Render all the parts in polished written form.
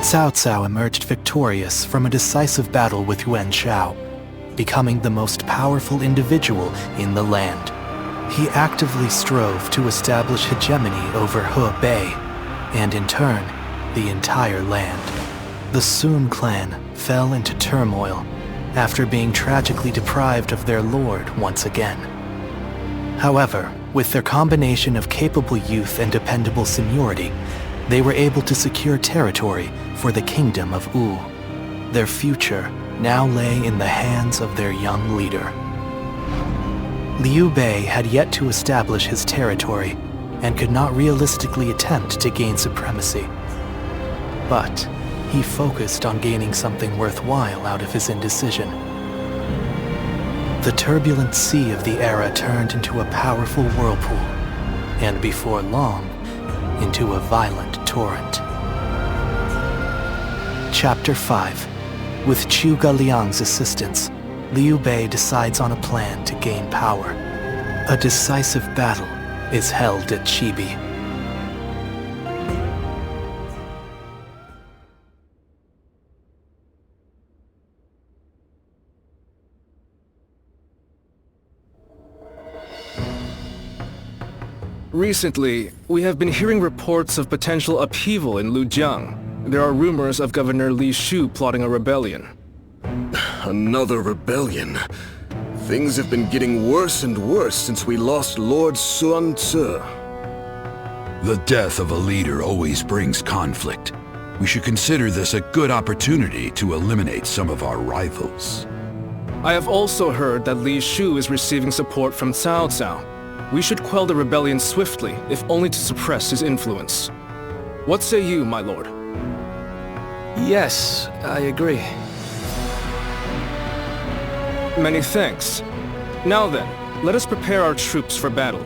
Cao Cao emerged victorious from a decisive battle with Yuan Shao, becoming the most powerful individual in the land. He actively strove to establish hegemony over Hebei, and in turn, the entire land. The Sun clan fell into turmoil after being tragically deprived of their lord once again. However, with their combination of capable youth and dependable seniority, they were able to secure territory for the kingdom of Wu. Their future now lay in the hands of their young leader. Liu Bei had yet to establish his territory and could not realistically attempt to gain supremacy. But he focused on gaining something worthwhile out of his indecision. The turbulent sea of the era turned into a powerful whirlpool, and before long, into a violent torrent. Chapter 5. With Zhuge Liang's assistance, Liu Bei decides on a plan to gain power. A decisive battle is held at Chibi. Recently, we have been hearing reports of potential upheaval in Luijang. There are rumors of Governor Li Shu plotting a rebellion. Another rebellion. Things have been getting worse and worse since we lost Lord Sun Ce. The death of a leader always brings conflict. We should consider this a good opportunity to eliminate some of our rivals. I have also heard that Li Shu is receiving support from Cao Cao. We should quell the rebellion swiftly, if only to suppress his influence. What say you, my lord? Yes, I agree. Many thanks. Now then, let us prepare our troops for battle.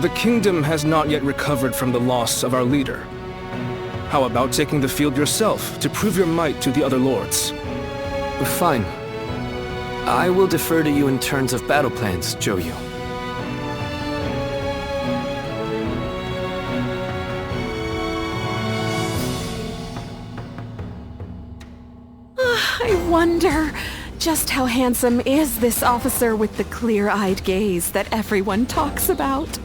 The kingdom has not yet recovered from the loss of our leader. How about taking the field yourself to prove your might to the other lords? Fine. I will defer to you in terms of battle plans, Zhou Yu. I wonder, just how handsome is this officer with the clear-eyed gaze that everyone talks about?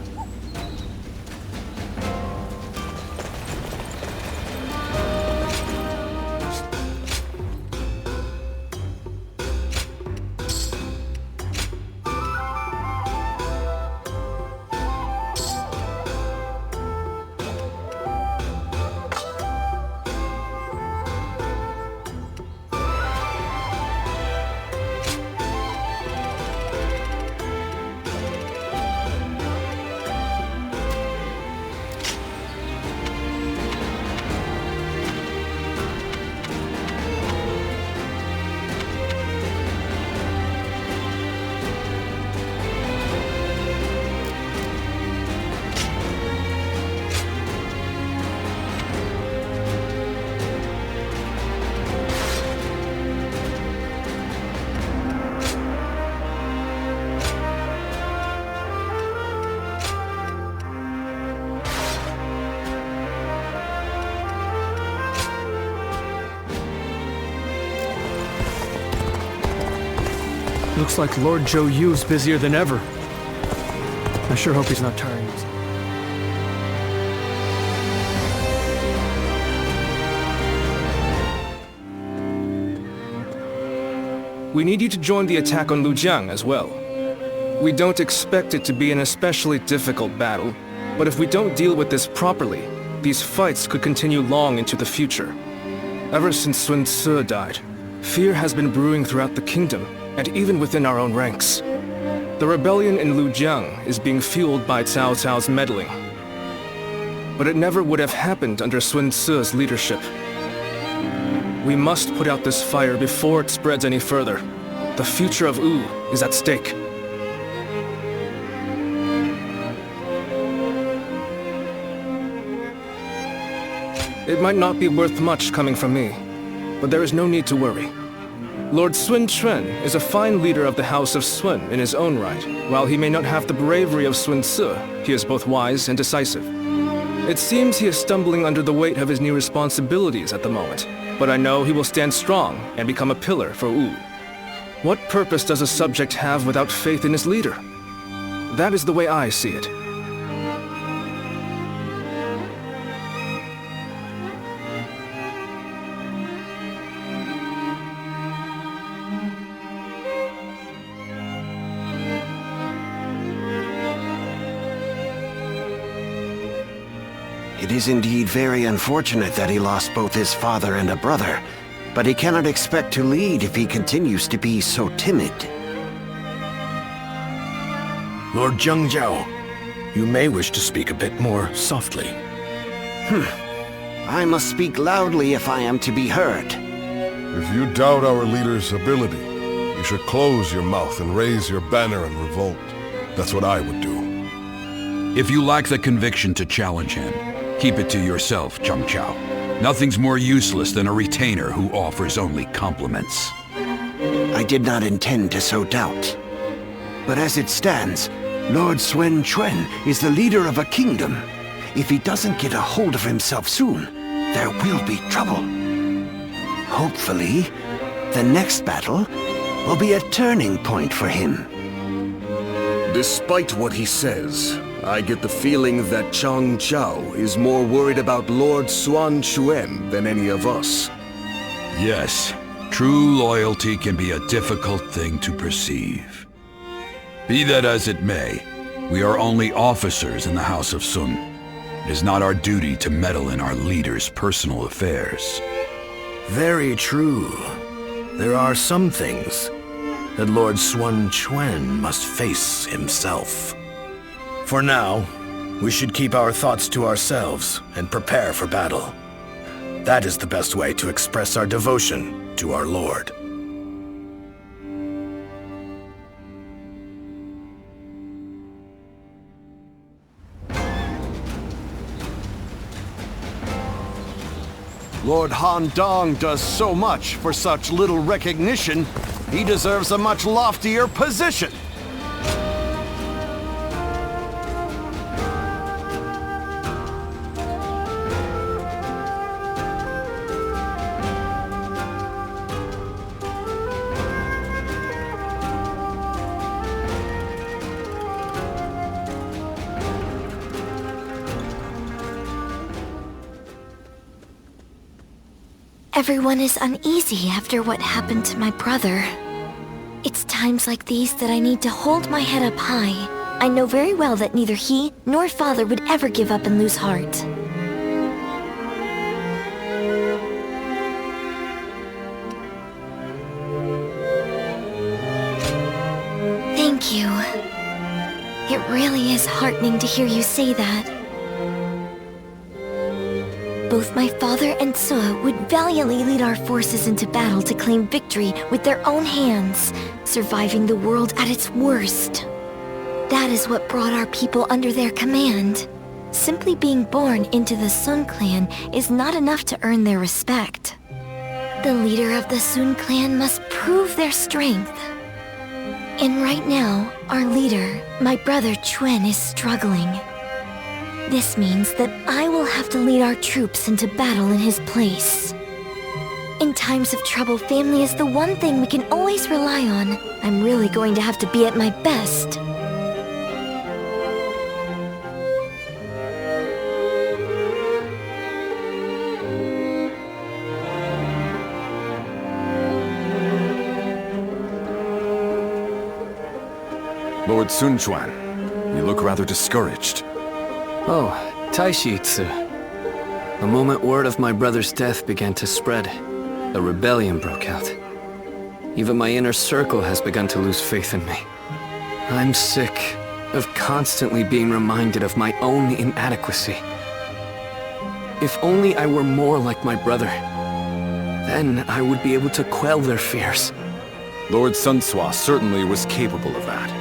Looks like Lord Zhou Yu's busier than ever. I sure hope he's not tiring himself. We need you to join the attack on Luijang as well. We don't expect it to be an especially difficult battle, but if we don't deal with this properly, these fights could continue long into the future. Ever since Sun Ce died, fear has been brewing throughout the kingdom, and even within our own ranks. The rebellion in Luijang is being fueled by Cao Cao's meddling. But it never would have happened under Sun Ce's leadership. We must put out this fire before it spreads any further. The future of Wu is at stake. It might not be worth much coming from me, but there is no need to worry. Lord Sun Quan is a fine leader of the House of Sun in his own right. While he may not have the bravery of Sun Ce, he is both wise and decisive. It seems he is stumbling under the weight of his new responsibilities at the moment, but I know he will stand strong and become a pillar for Wu. What purpose does a subject have without faith in his leader? That is the way I see it. It is indeed very unfortunate that he lost both his father and a brother, but he cannot expect to lead if he continues to be so timid. Lord Zhengzhou, you may wish to speak a bit more softly. I must speak loudly if I am to be heard. If you doubt our leader's ability, you should close your mouth and raise your banner in revolt. That's what I would do. If you lack the conviction to challenge him, keep it to yourself, Zhengzhou. Nothing's more useless than a retainer who offers only compliments. I did not intend to sow doubt. But as it stands, Lord Sun Quan is the leader of a kingdom. If he doesn't get a hold of himself soon, there will be trouble. Hopefully, the next battle will be a turning point for him. Despite what he says, I get the feeling that Chang Chao is more worried about Lord Sun Quan than any of us. Yes, true loyalty can be a difficult thing to perceive. Be that as it may, we are only officers in the House of Sun. It is not our duty to meddle in our leader's personal affairs. Very true. There are some things that Lord Sun Quan must face himself. For now, we should keep our thoughts to ourselves and prepare for battle. That is the best way to express our devotion to our Lord. Lord Han Dong does so much for such little recognition, he deserves a much loftier position. Everyone is uneasy after what happened to my brother. It's times like these that I need to hold my head up high. I know very well that neither he nor father would ever give up and lose heart. Thank you. It really is heartening to hear you say that. Both my father and Suo would valiantly lead our forces into battle to claim victory with their own hands, surviving the world at its worst. That is what brought our people under their command. Simply being born into the Sun clan is not enough to earn their respect. The leader of the Sun clan must prove their strength. And right now, our leader, my brother Quan, is struggling. This means that I will have to lead our troops into battle in his place. In times of trouble, family is the one thing we can always rely on. I'm really going to have to be at my best. Lord Sun Quan, you look rather discouraged. Oh, Taishitsu. The moment word of my brother's death began to spread, a rebellion broke out. Even my inner circle has begun to lose faith in me. I'm sick of constantly being reminded of my own inadequacy. If only I were more like my brother, then I would be able to quell their fears. Lord Sun Sua certainly was capable of that.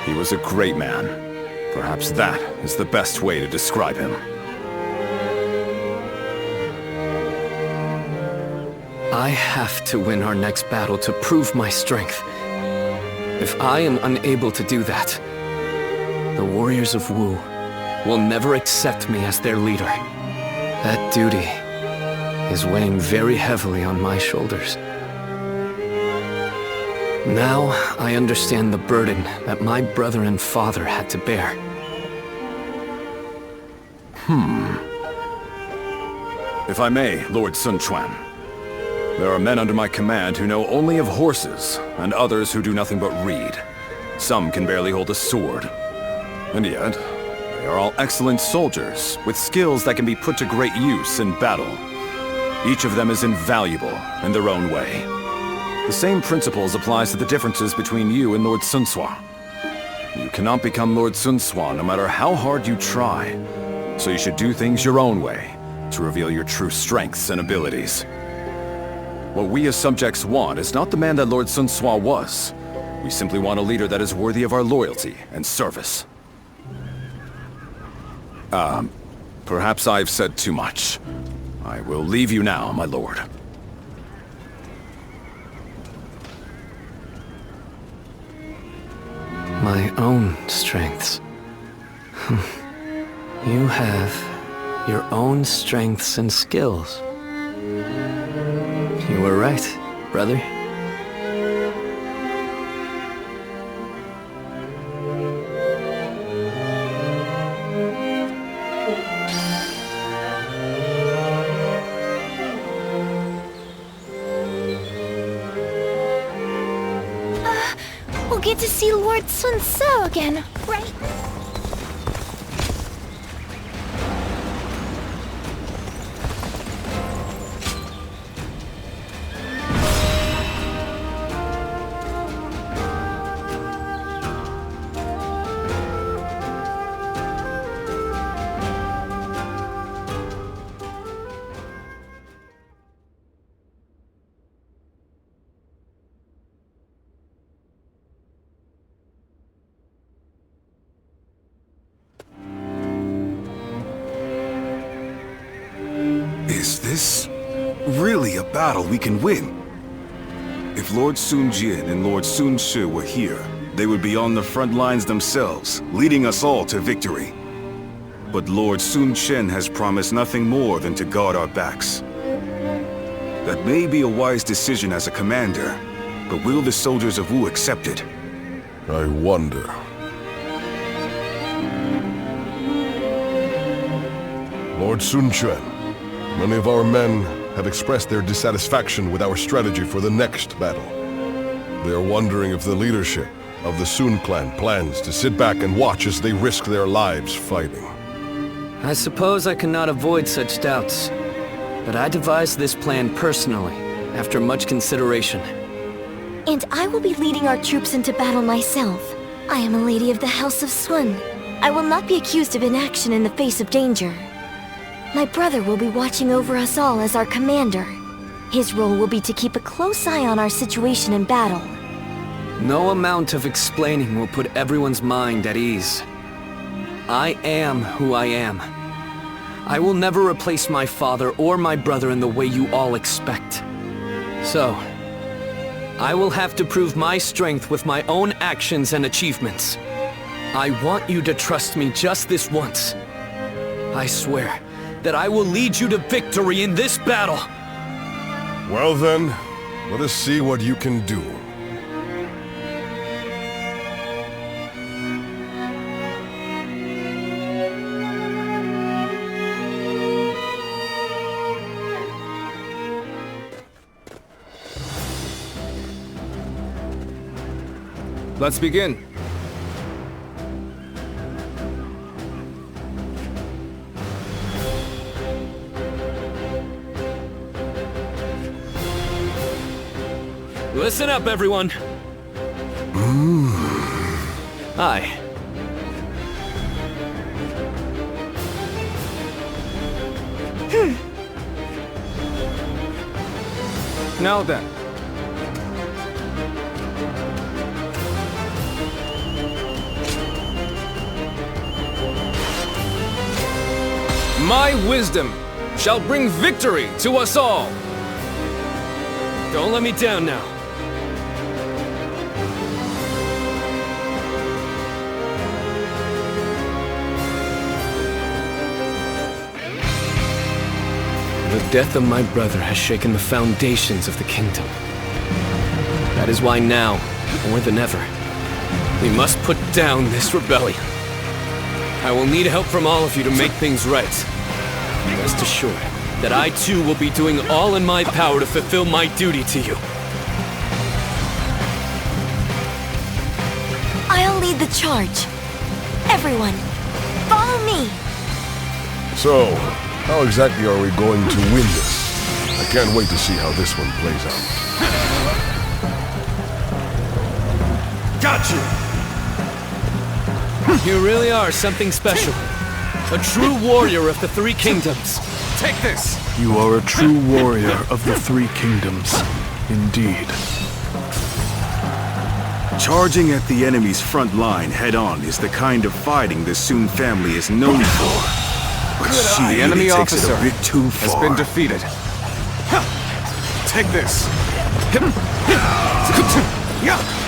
He was a great man. Perhaps that is the best way to describe him. I have to win our next battle to prove my strength. If I am unable to do that, the warriors of Wu will never accept me as their leader. That duty is weighing very heavily on my shoulders. Now I understand the burden that my brother and father had to bear. If I may, Lord Sun Quan. There are men under my command who know only of horses, and others who do nothing but read. Some can barely hold a sword. And yet, they are all excellent soldiers, with skills that can be put to great use in battle. Each of them is invaluable in their own way. The same principles applies to the differences between you and Lord Sun Sua. You cannot become Lord Sun Sua no matter how hard you try, so you should do things your own way, to reveal your true strengths and abilities. What we as subjects want is not the man that Lord Sun Sua was. We simply want a leader that is worthy of our loyalty and service. Perhaps I've said too much. I will leave you now, my lord. My own strengths. You have your own strengths and skills. You were right, brother. We'll get to see Lord Sun Tzu again, right? Is this really a battle we can win? If Lord Sun Jian and Lord Sun Shi were here, they would be on the front lines themselves, leading us all to victory. But Lord Sun Chen has promised nothing more than to guard our backs. That may be a wise decision as a commander, but will the soldiers of Wu accept it? I wonder. Lord Sun Quan, many of our men have expressed their dissatisfaction with our strategy for the next battle. They are wondering if the leadership of the Sun clan plans to sit back and watch as they risk their lives fighting. I suppose I cannot avoid such doubts, but I devised this plan personally, after much consideration. And I will be leading our troops into battle myself. I am a lady of the House of Sun. I will not be accused of inaction in the face of danger. My brother will be watching over us all as our commander. His role will be to keep a close eye on our situation in battle. No amount of explaining will put everyone's mind at ease. I am who I am. I will never replace my father or my brother in the way you all expect. So, I will have to prove my strength with my own actions and achievements. I want you to trust me just this once. I swear that I will lead you to victory in this battle. Well then, let us see what you can do. Let's begin. Listen up, everyone. Hi. Now then. My wisdom shall bring victory to us all. Don't let me down now. The death of my brother has shaken the foundations of the kingdom. That is why now, more than ever, we must put down this rebellion. I will need help from all of you to make things right. Rest assured that I too will be doing all in my power to fulfill my duty to you. I'll lead the charge. Everyone, follow me. So, how exactly are we going to win this? I can't wait to see how this one plays out. Got you! You really are something special. A true warrior of the Three Kingdoms. Take this! You are a true warrior of the Three Kingdoms, indeed. Charging at the enemy's front line head-on is the kind of fighting the Sun family is known for. But she The enemy takes officer it a bit too far. has been defeated. Take this!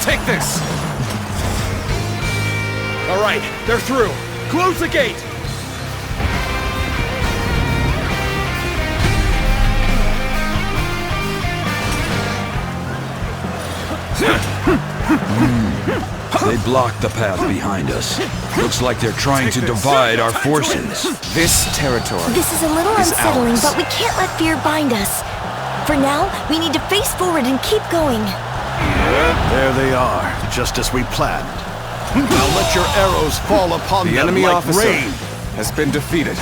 Take this! All right, they're through. Close the gate! They blocked the path behind us. Looks like they're trying to divide our forces. This territory This is a little is unsettling, ours. but we can't let fear bind us. For now, we need to face forward and keep going. There they are, just as we planned. Now let your arrows fall upon The them enemy like officer rain. has been defeated.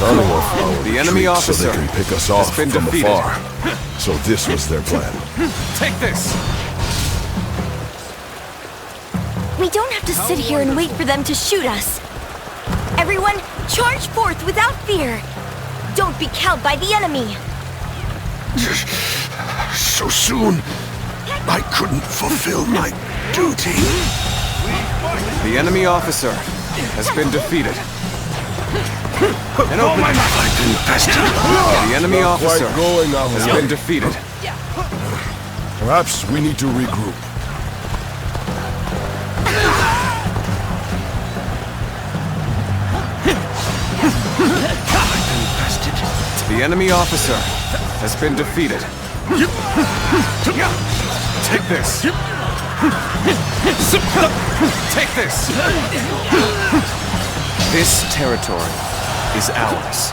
The enemy officer so they can pick us off has been from defeated. afar. So this was their plan. Take this! We don't have to sit here and wait for them to shoot us. Everyone, charge forth without fear. Don't be cowed by the enemy. So soon, I couldn't fulfill my duty. The enemy officer has been defeated. An opening. I've been bested. The enemy Not quite officer going our has way. been defeated. Perhaps we need to regroup. The enemy officer has been defeated. Take this! Take this! This territory is ours.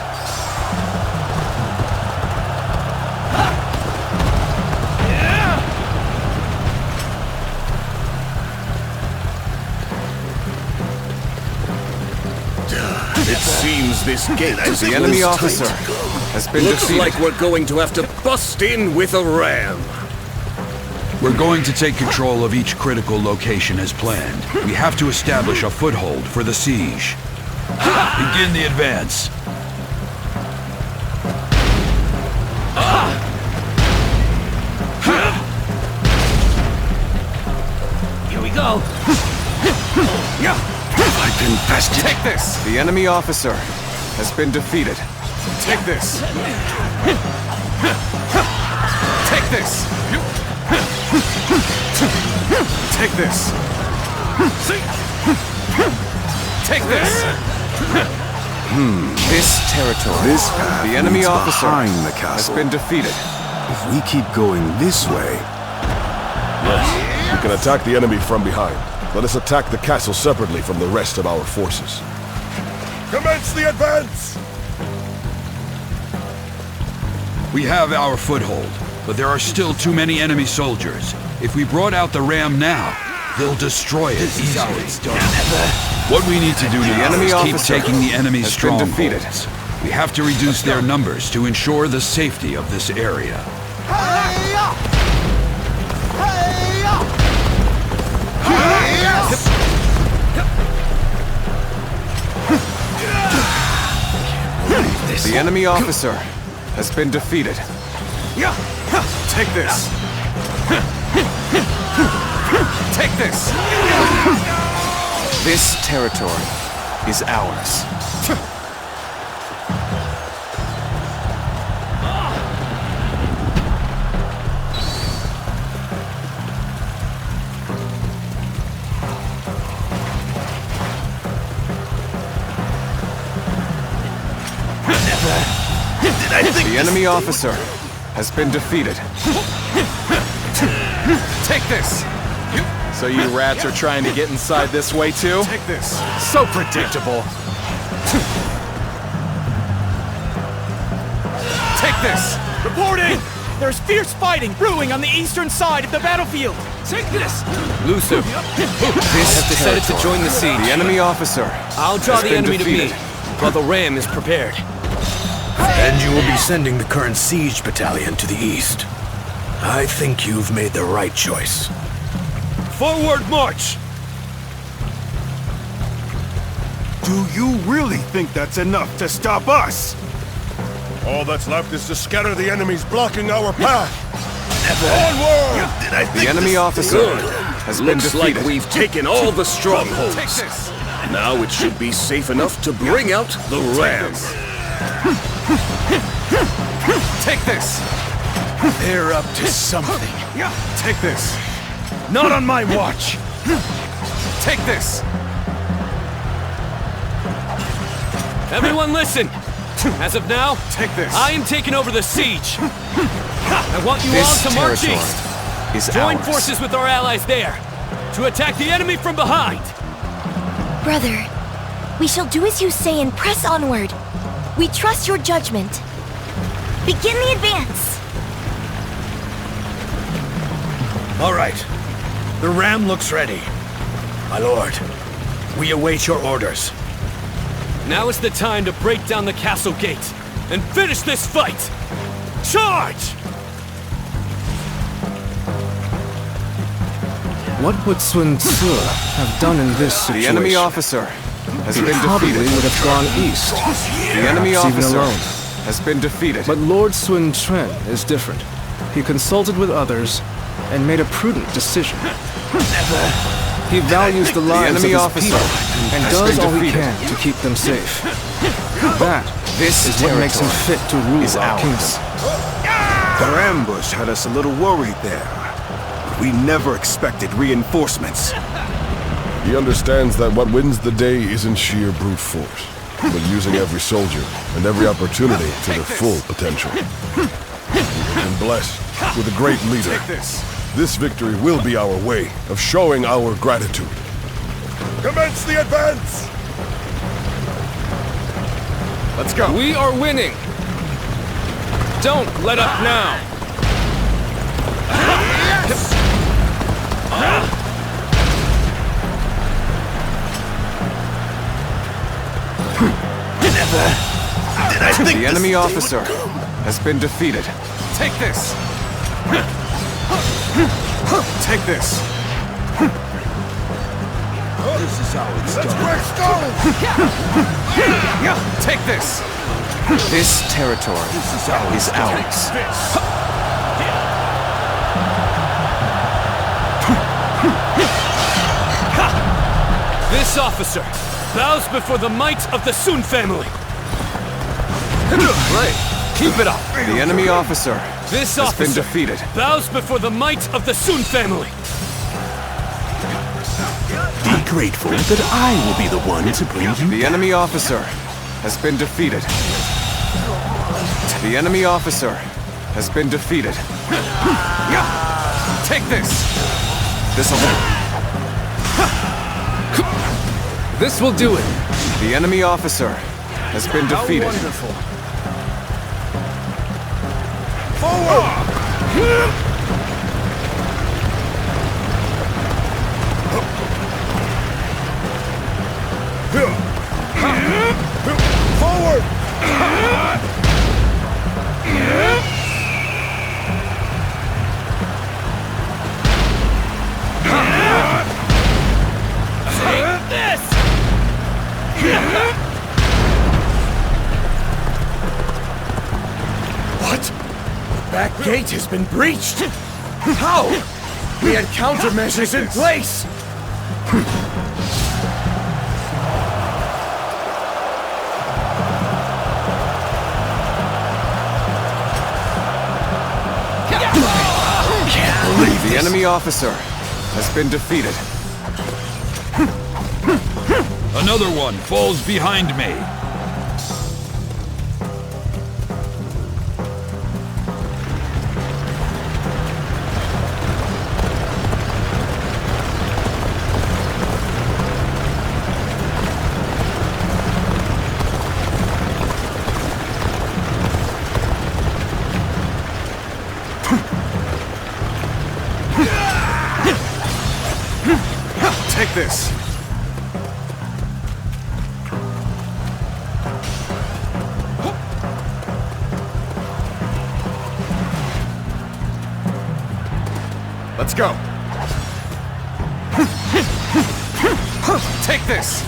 It seems this gate is The enemy officer has been Looks defeated. like we're going to have to bust in with a ram. We're going to take control of each critical location as planned. We have to establish a foothold for the siege. Begin the advance. Here we go. I've been bested. Take this! The enemy officer has been defeated. Take this! Take this! Take this! Take this! This territory, This path the enemy leads officer behind the has castle. been defeated. If we keep going this way, Yes, we can attack the enemy from behind. Let us attack the castle separately from the rest of our forces. Commence the advance! We have our foothold, but there are still too many enemy soldiers. If we brought out the ram now, they'll destroy it easily. What we need to do now enemy is keep officer taking the enemy's has been defeated. strongholds. We have to reduce their numbers to ensure the safety of this area. The enemy officer has been defeated. Take this! Take this! This territory is ours. The enemy officer has been defeated. Take this! So you rats are trying to get inside this way too? Take this. So predictable. Take this! Reporting! There's fierce fighting brewing on the eastern side of the battlefield! Take this! Lusu, This have decided to join the siege. The enemy officer I'll draw has the been enemy defeated. to me, while the ram is prepared. And you will be sending the current siege battalion to the east. I think you've made the right choice. Forward march! Do you really think that's enough to stop us? All that's left is to scatter the enemies blocking our path. Onward! The enemy officer has been Looks defeated. like we've taken all the strongholds. Take this! Now it should be safe enough to bring out the ram. Take this! They're up to something. Take this! Not on my watch! Take this! Everyone listen! As of now, Take this! I am taking over the siege. I want you all This to march territory east. is Join ours. forces with our allies there, to attack the enemy from behind. Brother, we shall do as you say and press onward. We trust your judgment. Begin the advance. All right. The ram looks ready. My lord, we await your orders. Now is the time to break down the castle gate and finish this fight! Charge! What would Sun Tzu have done in this situation? The enemy officer has He been probably defeated. would have gone east. The enemy Perhaps even officer alone. has been defeated. But Lord Sun Quan is different. He consulted with others and made a prudent decision. He values the lives enemy of his officer people and has does been all he defeated. can to keep them safe. That This is what makes him fit to rule is our ours. kingdom. Their ambush had us a little worried there. We never expected reinforcements. He understands that what wins the day isn't sheer brute force, but using every soldier and every opportunity to their full potential. We've been blessed with a great leader. Take this! This victory will be our way of showing our gratitude. Commence the advance! Let's go! We are winning! Don't let up now! The enemy officer has been defeated. Take this! Take this! This is how it's done. Take this! This territory is ours. This officer bows before the might of the Sun family. Right. Keep it up. The enemy officer This has been officer defeated. bows before the might of the Sun family. Be grateful that I will be the one to bring you The enemy officer has been defeated. The enemy officer has been defeated. Take this! This'll do. This will do it! The enemy officer has been defeated. Wonderful! That gate has been breached! How? We had countermeasures in place! The enemy officer has been defeated. Another one falls behind me. Take this! Let's go! Take this!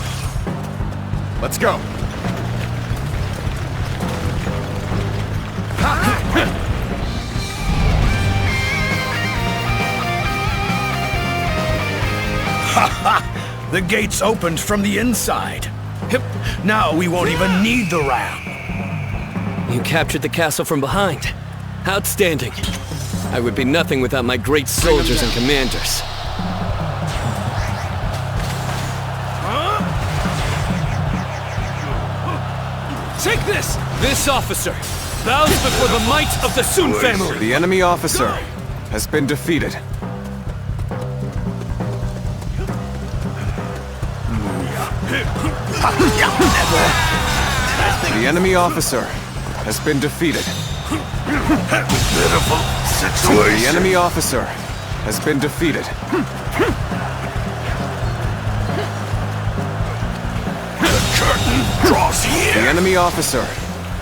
Let's go! Ha ha! The gates opened from the inside. Now we won't even need the ram. You captured the castle from behind. Outstanding. I would be nothing without my great soldiers and commanders. Take this! This officer bows before the might of the Sun family! The enemy officer has been defeated. The enemy officer has been defeated. Pitiful situation. The enemy officer has been defeated. The curtain draws here. The enemy officer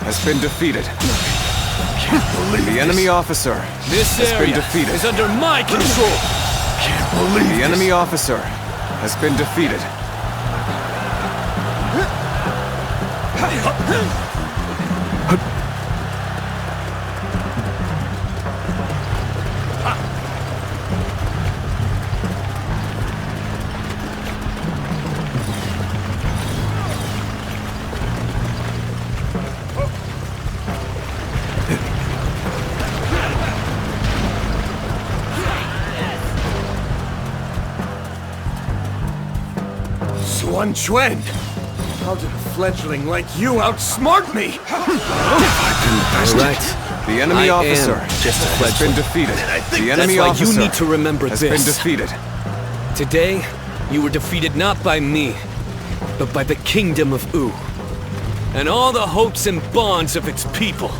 has been defeated. The enemy officer has been defeated. Is under my control. Can't believe The enemy officer has been defeated. Sun Quan! How did a fledgling like you outsmart me? Right. The enemy officer just a has been defeated. The enemy That's why officer you need to remember has this. been defeated. Today, you were defeated not by me, but by the kingdom of U, and all the hopes and bonds of its people.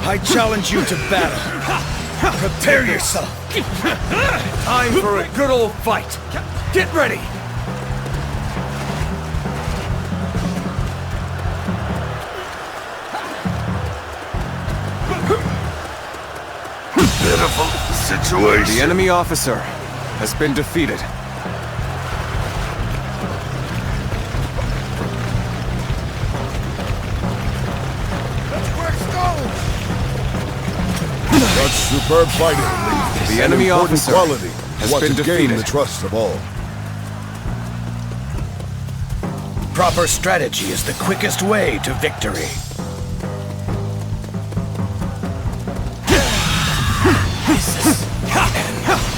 I challenge you to battle. Prepare yourself. Time for a good old fight. Get ready! Pitiful situation. The enemy officer has been defeated. Such superb fighting is The an enemy important officer quality has what been to gain defeated. the trust of all. Proper strategy is the quickest way to victory.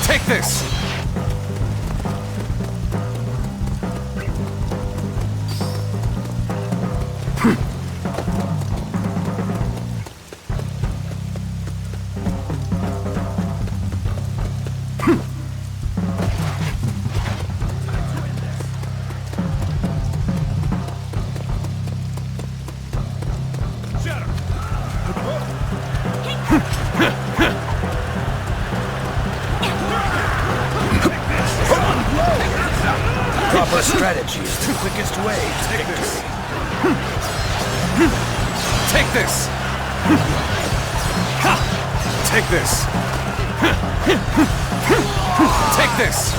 Take this! Proper strategy is the quickest way to victory. Take this! Take this! Take this!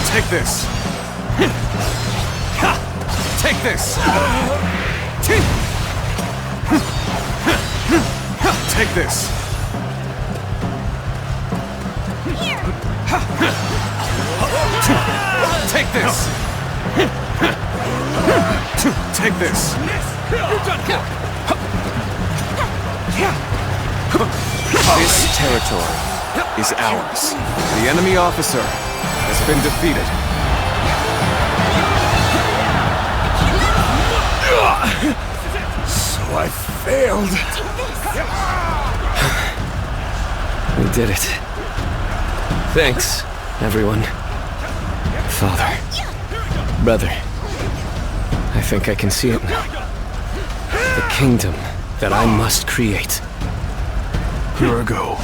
Take this! Take this! Take this! Take this! Take this! This territory is ours. The enemy officer has been defeated. So I failed. We did it. Thanks, everyone. Father. Brother. I think I can see it now. The kingdom that I must create. Here I go.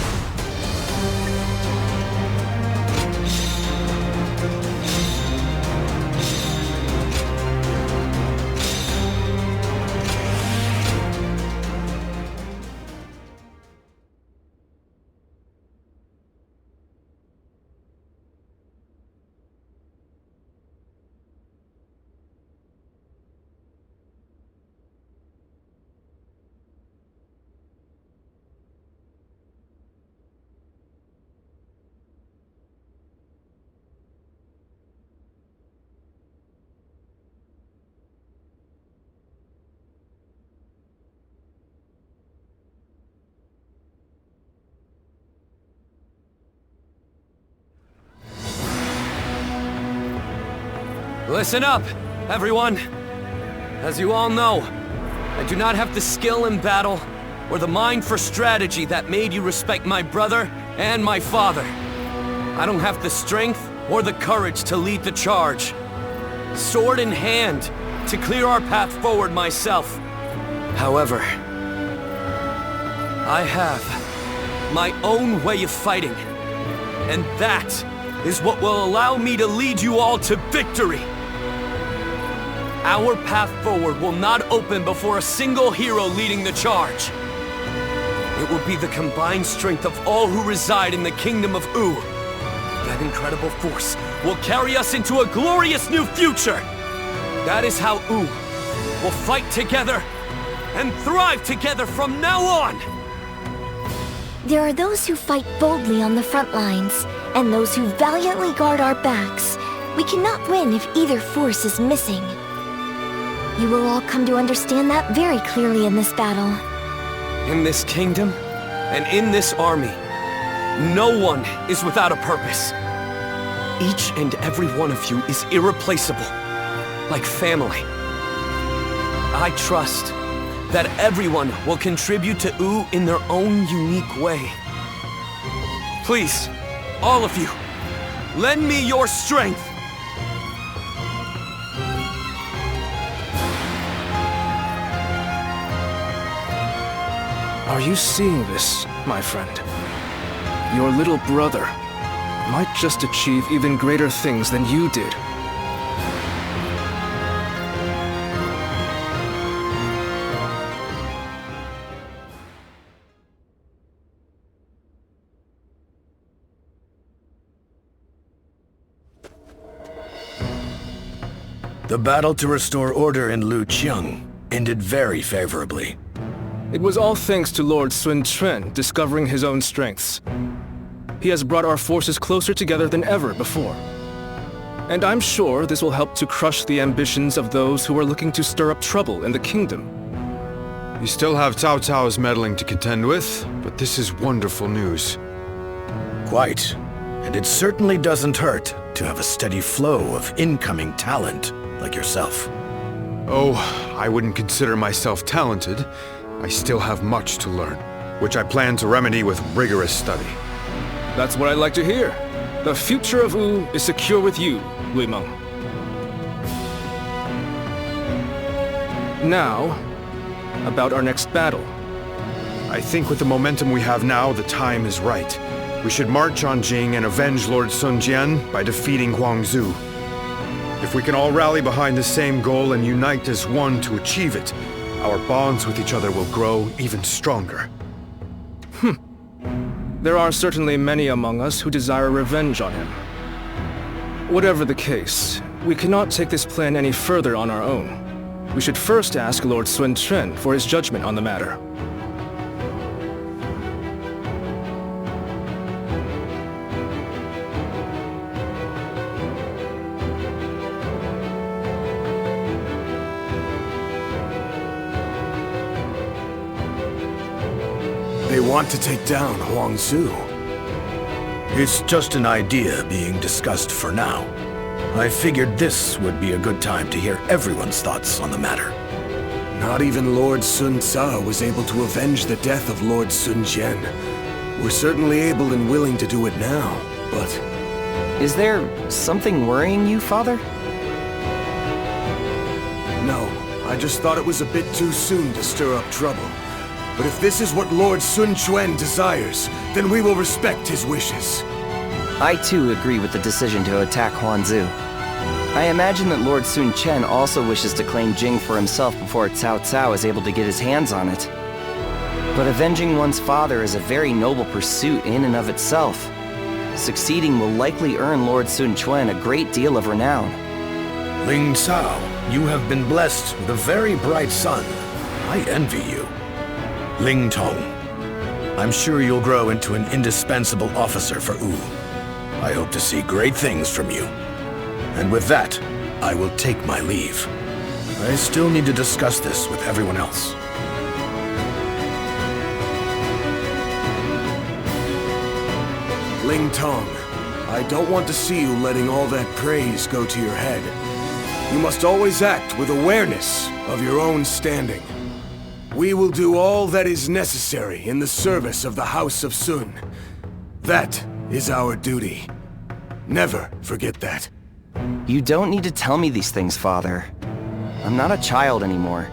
Listen up, everyone. As you all know, I do not have the skill in battle or the mind for strategy that made you respect my brother and my father. I don't have the strength or the courage to lead the charge. Sword in hand, to clear our path forward myself. However, I have my own way of fighting, and that is what will allow me to lead you all to victory. Our path forward will not open before a single hero leading the charge. It will be the combined strength of all who reside in the kingdom of Wu. That incredible force will carry us into a glorious new future. That is how Wu will fight together and thrive together from now on. There are those who fight boldly on the front lines, and those who valiantly guard our backs. We cannot win if either force is missing. You will all come to understand that very clearly in this battle. In this kingdom, and in this army, no one is without a purpose. Each and every one of you is irreplaceable, like family. I trust that everyone will contribute to Wu in their own unique way. Please, all of you, lend me your strength. Are you seeing this, my friend? Your little brother might just achieve even greater things than you did. The battle to restore order in Luijang ended very favorably. It was all thanks to Lord Sun Quan discovering his own strengths. He has brought our forces closer together than ever before. And I'm sure this will help to crush the ambitions of those who are looking to stir up trouble in the kingdom. You still have Cao Cao's meddling to contend with, but this is wonderful news. Quite. And it certainly doesn't hurt to have a steady flow of incoming talent like yourself. Oh, I wouldn't consider myself talented. I still have much to learn, which I plan to remedy with rigorous study. That's what I like to hear. The future of Wu is secure with you, Luijang. Now, about our next battle. I think with the momentum we have now, the time is right. We should march on Jing and avenge Lord Sun Jian by defeating Huangzu. If we can all rally behind the same goal and unite as one to achieve it, our bonds with each other will grow even stronger. There are certainly many among us who desire revenge on him. Whatever the case, we cannot take this plan any further on our own. We should first ask Lord Sun Quan for his judgment on the matter. They want to take down Huangzu. It's just an idea being discussed for now. I figured this would be a good time to hear everyone's thoughts on the matter. Not even Lord Sun Ca was able to avenge the death of Lord Sun Jian. We're certainly able and willing to do it now, but... Is there something worrying you, Father? No, I just thought it was a bit too soon to stir up trouble. But if this is what Lord Sun Quan desires, then we will respect his wishes. I too agree with the decision to attack Huanzu. I imagine that Lord Sun Chen also wishes to claim Jing for himself before Cao Cao is able to get his hands on it. But avenging one's father is a very noble pursuit in and of itself. Succeeding will likely earn Lord Sun Quan a great deal of renown. Ling Cao, you have been blessed with a very bright son. I envy you. Ling Tong, I'm sure you'll grow into an indispensable officer for Wu. I hope to see great things from you. And with that, I will take my leave. I still need to discuss this with everyone else. Ling Tong, I don't want to see you letting all that praise go to your head. You must always act with awareness of your own standing. We will do all that is necessary in the service of the House of Sun. That is our duty. Never forget that. You don't need to tell me these things, Father. I'm not a child anymore.